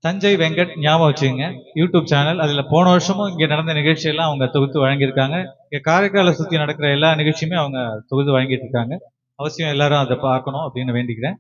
தஞ்சை வெங்கட் ஞாபகம் வச்சுங்க YouTube channel. அதில் போன வருஷமும் இங்கே நடந்த நிகழ்ச்சியெல்லாம் அவங்க தொகுத்து வழங்கியிருக்காங்க. இங்கே காரைக்காலை சுற்றி நடக்கிற எல்லா நிகழ்ச்சியுமே அவங்க தொகுத்து வழங்கிட்டு இருக்காங்க. அவசியம் எல்லாரும் அதை பார்க்கணும் அப்படின்னு வேண்டிக்கிறேன்.